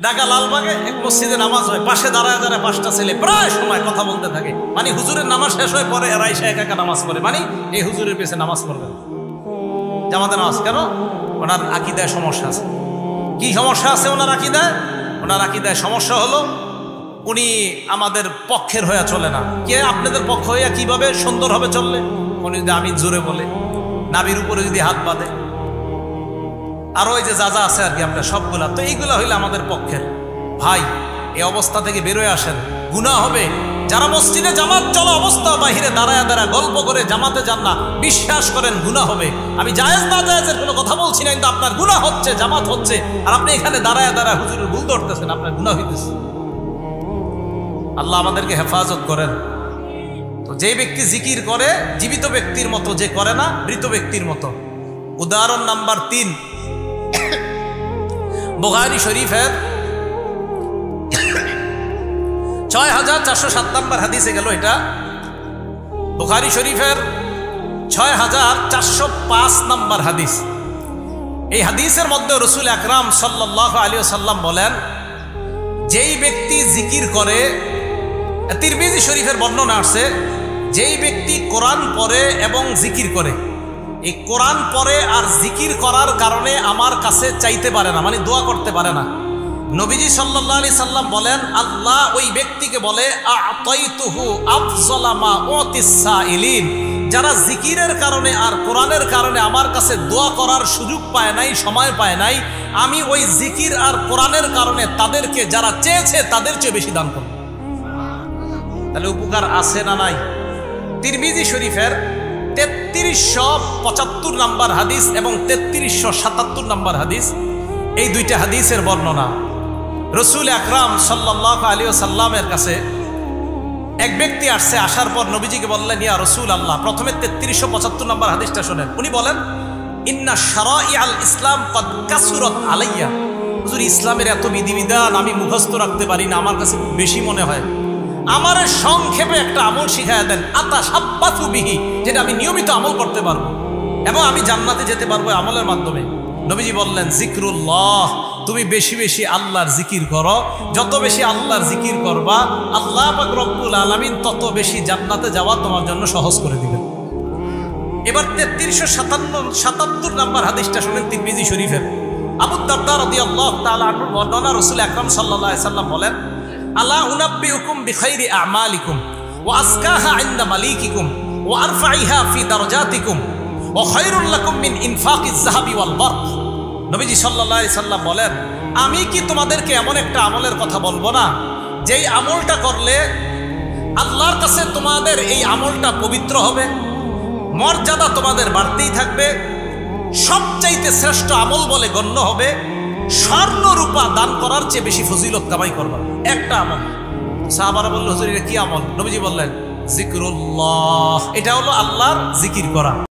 ঢাকা লালবাগে এক মসজিদে নামাজ হয়, পাশে দাঁড়ায় দাঁড়ায় 5টা ছেলে প্রায় সময় কথা বলতে থাকে। মানে হুজুরের নামাজ শেষ হয়ে পরে এরা এসে একা একা নামাজ পড়ে, মানে এই হুজুরের পেছনে নামাজ পড়বে জামাতে নামাজ। কেন? ওনার আকীদায় সমস্যা আছে। কি সমস্যা আছে ওনার আকীদায়? ওনার আকীদায় সমস্যা হলো উনি আমাদের পক্ষের হয়ে চলে না। কে আপনাদের পক্ষ হইয়া কিভাবে সুন্দর হবে চললে? উনি যদি আমিন জোরে বলে, নাবির উপরে যদি হাত বাঁধে, আরো ওই যে যা যা আছে আর কি আপনার সবগুলা, তো এইগুলা হইলে আমাদের পক্ষের। ভাই, এই অবস্থা থেকে বেরোয় আসেন, গুনাহ হবে। যারা মসজিদে জামাত চলা অবস্থা বাহিরে দাঁড়ায় দাঁড়ায় গল্প করে জামাতে যান না, বিশ্বাস করেন গুনাহ হবে। আমি জায়েজ না জায়েজের কোনো কথা বলছি না, কিন্তু আপনার গুনাহ হচ্ছে, জামাত হচ্ছে, আর আপনি এখানে দাঁড়ায় দাঁড়ায় হুজুরের ভুল ধরতেছেন, আপনার গুনাহ হইতেছে। আল্লাহ আমাদেরকে হেফাজত করেন। তো যে ব্যক্তি জিকির করে জীবিত ব্যক্তির মতো, যে করে না মৃত ব্যক্তির মতো। উদাহরণ নাম্বার 3, বুখারী শরীফের 6407 নম্বর হাদিসে গেল। এটা বুখারী শরীফের 6405 নম্বর হাদিস। এই হাদিসের মধ্যে রাসূল আকরাম সাল্লাল্লাহু আলাইহি ওয়াসাল্লাম বলেন, যেই ব্যক্তি জিকির করে, তিরমিজি শরীফের বর্ণনা আসছে, যেই ব্যক্তি কোরআন পড়ে এবং জিকির করে, এই কোরআন পড়ে আর জিকির করার কারণে আমার কাছে চাইতে পারে না, মানে দোয়া করতে পারে না। নবীজি সাল্লাল্লাহু আলাইহি সাল্লাম বলেন, আল্লাহ ওই ব্যক্তিকে বলে আ'তাইতুহু আফযালা মা উতিস সাইলিন, যারা জিকিরের কারণে আর কোরআনের কারণে আমার কাছে দোয়া করার সুযোগ পায় নাই, সময় পায় নাই, আমি ওই জিকির আর কোরআনের কারণে তাদেরকে, যারা চেয়েছে তাদের চেয়ে বেশি দান করব। তাহলে উপকার আছে না নাই? তিরমিজি শরীফের 3375 নম্বর হাদিস এবং 3377 নম্বর হাদিস, এই দুইটা হাদিসের বর্ণনা। রাসূল আকরাম সাল্লাল্লাহু আলাইহি ওয়াসাল্লামের কাছে এক ব্যক্তি আসছে, আসার পর নবীজিকে বললেন, ইয়া রাসূলুল্লাহ, প্রথমে 3375 নম্বর হাদিসটা শুনেন। উনি বলেন, ইন্না শারাইআল ইসলাম কদ কাসুরাত আলাইয়া, হুজুর ইসলামের এত বিধিবিধান আমি মুখস্থ রাখতে পারি না, আমার কাছে খুব বেশি মনে হয়, আমারে সংক্ষেপে একটা আমল শিখায়া দেন, আতাশাব্বাতু বিহি, যেটা আমি নিয়মিত আমল করতে পারবো এবং আমি জান্নাতে যেতে পারবো আমলের মাধ্যমে। নবীজি বললেন, জিক্রুল্লাহ, তুমি বেশি বেশি আল্লাহর জিকির করো, যত বেশি আল্লাহর জিকির করবা আল্লাহ পাক রব্বুল আলামিন তত বেশি জান্নাতে যাওয়া তোমার জন্য সহজ করে দিবেন। এবার 3377 নম্বর হাদিসটা শুনেন, তিরমিজি শরীফের। আবু দারদা রাদিয়াল্লাহু তাআলা আনহু বর্ণনা, রাসূল আকরাম সাল্লাল্লাহু আলাইহি সাল্লাম বলেন, আলা উনাব্বিউকুম বিখাইরি আমালিকুম ওয়া আসকাহা ইনদা মালিকিকুম ওয়া আরফাইহা ফি দারাজাতিকুম ওয়া খায়রুল লাকুম মিন ইনফাকিজ যাহাবি ওয়াল বারক। নবীজি সাল্লাল্লাহু আলাইহি সাল্লাম বলেন, আমি কি তোমাদেরকে এমন একটা আমলের কথা বলবো না, যেই আমলটা করলে আল্লাহর কাছে তোমাদের এই আমলটা পবিত্র হবে, মর্যাদা তোমাদের বাড়তেই থাকবে, সবচাইতে শ্রেষ্ঠ আমল বলে গণ্য হবে, স্বর্ণ রূপা দান করার চেয়ে বেশি ফজিলত কামাই করবা। একটা আমল। সাহাবারা বলল, হুজুর এটা কি আমল? নবীজি বললেন, জিক্রুল্লাহ, এটা হলো আল্লাহর জিকির করা।